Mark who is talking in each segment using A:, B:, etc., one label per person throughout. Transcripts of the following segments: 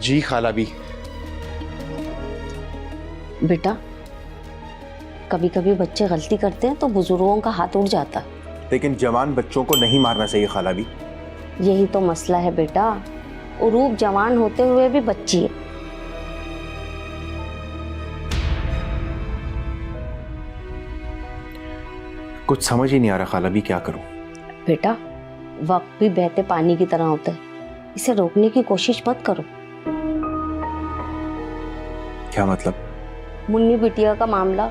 A: जी खाला भी।
B: बेटा, कभी कभी बच्चे गलती करते हैं तो बुजुर्गों का हाथ उठ जाता है।
A: लेकिन जवान बच्चों को नहीं मारना चाहिए खाला भी।
B: यही तो मसला है बेटा, उरूब जवान होते हुए भी बच्ची है।
A: कुछ समझ ही नहीं आ रहा खाला भी, क्या करूं।
B: बेटा, वक्त भी बहते पानी की तरह होता है, इसे रोकने की कोशिश मत करो।
A: क्या मतलब?
B: मुन्नी बिटिया का मामला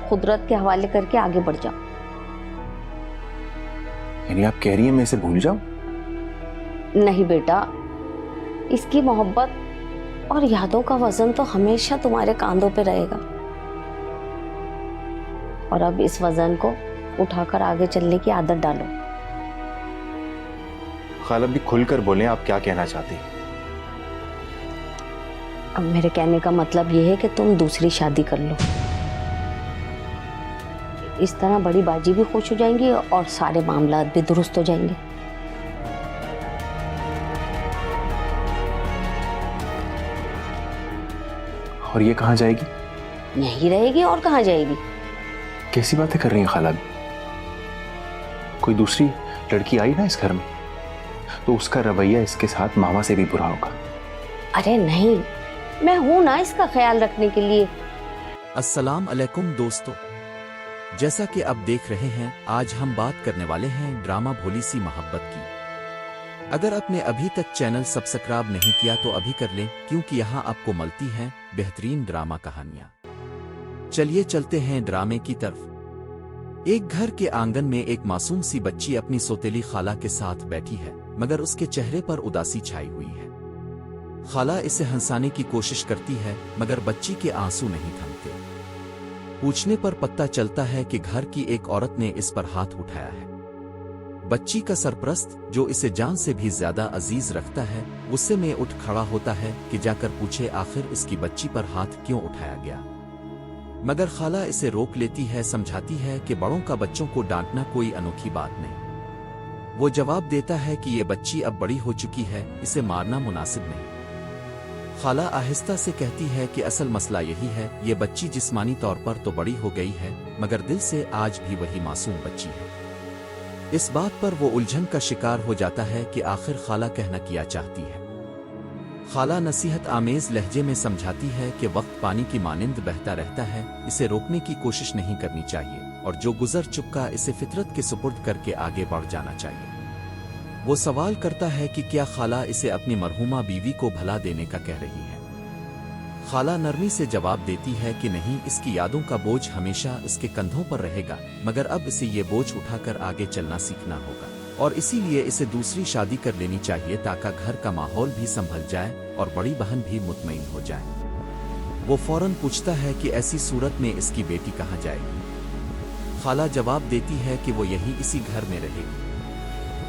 B: कुदरत के हवाले करके आगे बढ़ जाओ।
A: यानी आप कह रही हैं मैं इसे भूल जाऊं?
B: नहीं बेटा, इसकी मोहब्बत और यादों का वजन तो हमेशा तुम्हारे कांधों पे रहेगा, और अब इस वजन को उठाकर आगे चलने की आदत डालो।
A: खाला भी खुलकर बोलें, आप क्या कहना चाहती हैं?
B: अब मेरे कहने का मतलब यह है कि तुम दूसरी शादी कर लो। इस तरह बड़ी बाजी भी खुश हो जाएंगी और सारे मामला भी दुरुस्त हो जाएंगे।
A: और ये कहाँ जाएगी?
B: यहीं रहेगी और कहाँ जाएगी।
A: कैसी बातें कर रही हैं खाला भी? कोई दूसरी लड़की आई ना इस घर में तो उसका रवैया इसके साथ मामा से भी बुरा होगा।
B: अरे नहीं, मैं हूं ना इसका ख्याल रखने के लिए।
C: अस्सलाम अलैकुम दोस्तों, जैसा कि आप देख रहे हैं, आज हम बात करने वाले हैं ड्रामा भोली सी मोहब्बत की। अगर आपने अभी तक चैनल सब्सक्राइब नहीं किया तो अभी कर लें, क्योंकि यहाँ आपको मिलती हैं बेहतरीन ड्रामा कहानियाँ। चलिए चलते हैं ड्रामे की तरफ। एक घर के आंगन में एक मासूम सी बच्ची अपनी सौतेली खाला के साथ बैठी है, मगर उसके चेहरे पर उदासी छाई हुई है। खाला इसे हंसाने की कोशिश करती है, मगर बच्ची के आंसू नहीं थमते। पूछने पर पता चलता है कि घर की एक औरत ने इस पर हाथ उठाया है। बच्ची का सरपरस्त, जो इसे जान से भी ज्यादा अजीज रखता है, गुस्से में उठ खड़ा होता है कि जाकर पूछे आखिर इसकी बच्ची पर हाथ क्यों उठाया गया। मगर खाला इसे रोक लेती है, समझाती है कि बड़ों का बच्चों को डांटना कोई अनोखी बात नहीं। वो जवाब देता है कि ये बच्ची अब बड़ी हो चुकी है, इसे मारना मुनासिब नहीं। खाला आहिस्ता से कहती है कि असल मसला यही है, ये बच्ची जिस्मानी तौर पर तो बड़ी हो गई है, मगर दिल से आज भी वही मासूम बच्ची है। इस बात पर वो उलझन का शिकार हो जाता है कि आखिर खाला कहना क्या चाहती है। खाला नसीहत आमेज लहजे में समझाती है कि वक्त पानी की मानिंद बहता रहता है, इसे रोकने की कोशिश नहीं करनी चाहिए, और जो गुजर चुका इसे फितरत के सुपुर्द करके आगे बढ़ जाना चाहिए। वो सवाल करता है कि क्या खाला इसे अपनी मरहूमा बीवी को भला देने का कह रही है। खाला नरमी से जवाब देती है कि नहीं, इसकी यादों का बोझ हमेशा इसके कंधों पर रहेगा, मगर अब इसे ये बोझ उठाकर आगे चलना सीखना होगा, और इसीलिए इसे दूसरी शादी कर लेनी चाहिए ताकि घर का माहौल भी संभल जाए और बड़ी बहन भी मुतमईन हो जाए। वो फौरन पूछता है कि ऐसी सूरत में इसकी बेटी कहाँ जाएगी। खाला जवाब देती है कि वो यहीं इसी घर में रहेगी।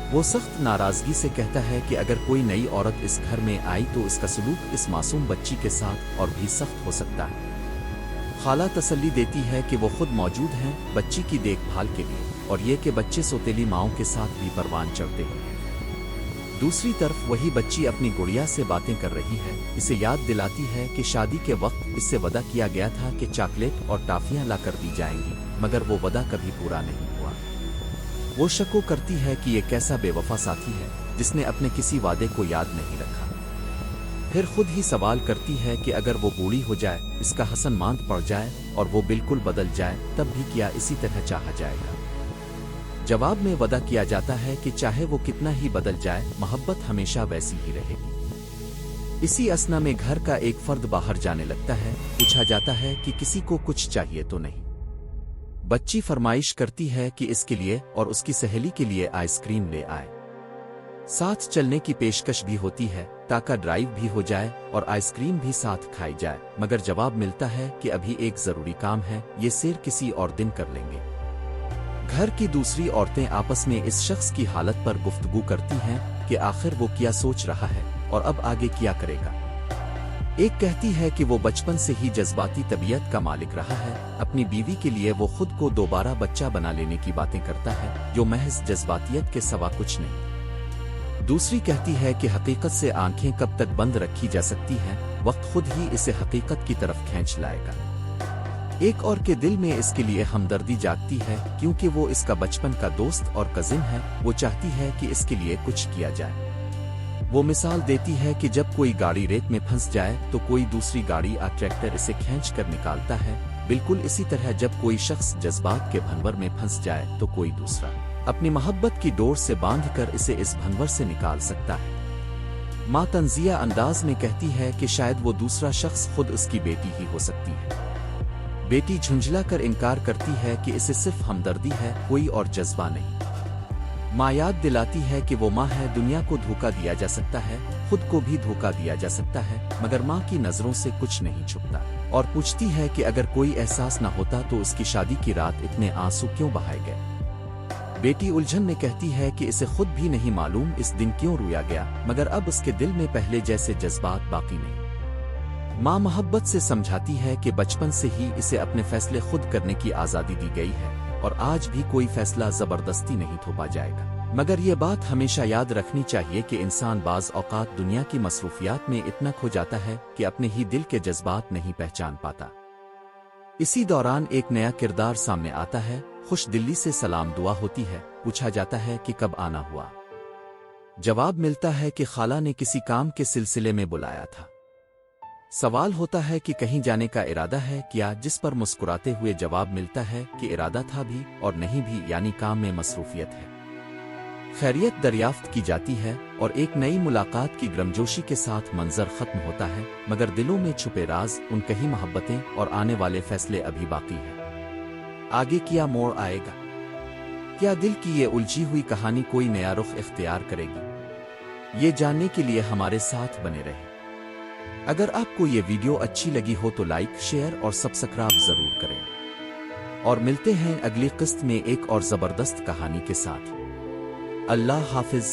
C: वो सख्त नाराजगी से कहता है कि अगर कोई नई औरत इस घर में आई तो इसका सलूक इस मासूम बच्ची के साथ और भी सख्त हो सकता है। खाला तसल्ली देती है कि वो खुद मौजूद हैं बच्ची की देखभाल के लिए, और ये कि बच्चे सौतेली माओं के साथ भी परवान चढ़ते हैं। दूसरी तरफ वही बच्ची अपनी गुड़िया से बातें कर रही है, इसे याद दिलाती है कि शादी के वक्त इससे वादा किया गया था कि चॉकलेट और टॉफियां ला कर दी जाएंगी, मगर वो वादा कभी पूरा नहीं हुआ। वो शको करती है कि ये कैसा बेवफा साथी है जिसने अपने किसी वादे को याद नहीं रखा। फिर खुद ही सवाल करती है कि अगर वो बूढ़ी हो जाए, इसका हसन मांद पड़ जाए और वो बिल्कुल बदल जाए, तब भी क्या इसी तरह चाहा जाएगा। जवाब में वादा किया जाता है कि चाहे वो कितना ही बदल जाए, मोहब्बत हमेशा वैसी ही रहेगी। इसी असना में घर का एक फर्द बाहर जाने लगता है। पूछा जाता है कि किसी को कुछ चाहिए तो नहीं। बच्ची फरमाइश करती है कि इसके लिए और उसकी सहेली के लिए आइसक्रीम ले आए। साथ चलने की पेशकश भी होती है ताकि ड्राइव भी हो जाए और आइसक्रीम भी साथ खाई जाए, मगर जवाब मिलता है कि अभी एक जरूरी काम है, ये सैर किसी और दिन कर लेंगे। घर की दूसरी औरतें आपस में इस शख्स की हालत पर गुफ्तगू करती हैं कि आखिर वो क्या सोच रहा है और अब आगे क्या करेगा। एक कहती है कि वो बचपन से ही जज्बाती तबीयत का मालिक रहा है, अपनी बीवी के लिए वो खुद को दोबारा बच्चा बना लेने की बातें करता है, जो महज जज्बातियत के सवा कुछ नहीं। दूसरी कहती है कि हकीकत से आंखें कब तक बंद रखी जा सकती हैं, वक्त खुद ही इसे हकीकत की तरफ खींच लाएगा। एक और के दिल में इसके लिए हमदर्दी जागती है क्योंकि वो इसका बचपन का दोस्त और कजिन है। वो चाहती है कि इसके लिए कुछ किया जाए। वो मिसाल देती है कि जब कोई गाड़ी रेत में फंस जाए तो कोई दूसरी गाड़ी या ट्रैक्टर इसे खींच कर निकालता है। बिल्कुल इसी तरह जब कोई शख्स जज्बात के भंवर में फंस जाए तो कोई दूसरा अपनी मोहब्बत की डोर से बांधकर इसे इस भंवर से निकाल सकता है। माँ तंजिया अंदाज में कहती है कि शायद वो दूसरा शख्स खुद उसकी बेटी ही हो सकती है। बेटी झुंझला कर इनकार करती है कि इसे सिर्फ हमदर्दी है, कोई और जज्बा नहीं। माँ याद दिलाती है कि वो माँ है, दुनिया को धोखा दिया जा सकता है, खुद को भी धोखा दिया जा सकता है, मगर माँ की नजरों से कुछ नहीं छुपता। और पूछती है कि अगर कोई एहसास न होता तो उसकी शादी की रात इतने आंसू क्यों बहाए गए। बेटी उलझन में कहती है कि इसे खुद भी नहीं मालूम इस दिन क्यों रोया गया, मगर अब उसके दिल में पहले जैसे जज्बात बाकी नहीं। माँ मोहब्बत से समझाती है कि बचपन से ही इसे अपने फैसले खुद करने की आज़ादी दी गई है और आज भी कोई फैसला जबरदस्ती नहीं थोपा जाएगा। मगर ये बात हमेशा याद रखनी चाहिए कि इंसान बाज औकात दुनिया की मसरूफियात में इतना खो जाता है कि अपने ही दिल के जज्बात नहीं पहचान पाता। इसी दौरान एक नया किरदार सामने आता है। खुश दिल्ली से सलाम दुआ होती है। पूछा जाता है कि कब आना हुआ। जवाब मिलता है कि खाला ने किसी काम के सिलसिले में बुलाया था। सवाल होता है कि कहीं जाने का इरादा है क्या, जिस पर मुस्कुराते हुए जवाब मिलता है कि इरादा था भी और नहीं भी, यानी काम में मसरूफियत है। खैरियत दरियाफ्त की जाती है और एक नई मुलाकात की गर्मजोशी के साथ मंजर खत्म होता है, मगर दिलों में छुपे राज, उन कहीं मोहब्बतें और आने वाले फैसले अभी बाकी हैं। आगे क्या मोड़ आएगा? क्या दिल की ये उलझी हुई कहानी कोई नया रुख इख्तियार करेगी? ये जानने के लिए हमारे साथ बने रहें। अगर आपको ये वीडियो अच्छी लगी हो तो लाइक, शेयर और सब्सक्राइब जरूर करें। और मिलते हैं अगली किस्त में एक और जबरदस्त कहानी के साथ। अल्लाह हाफिज।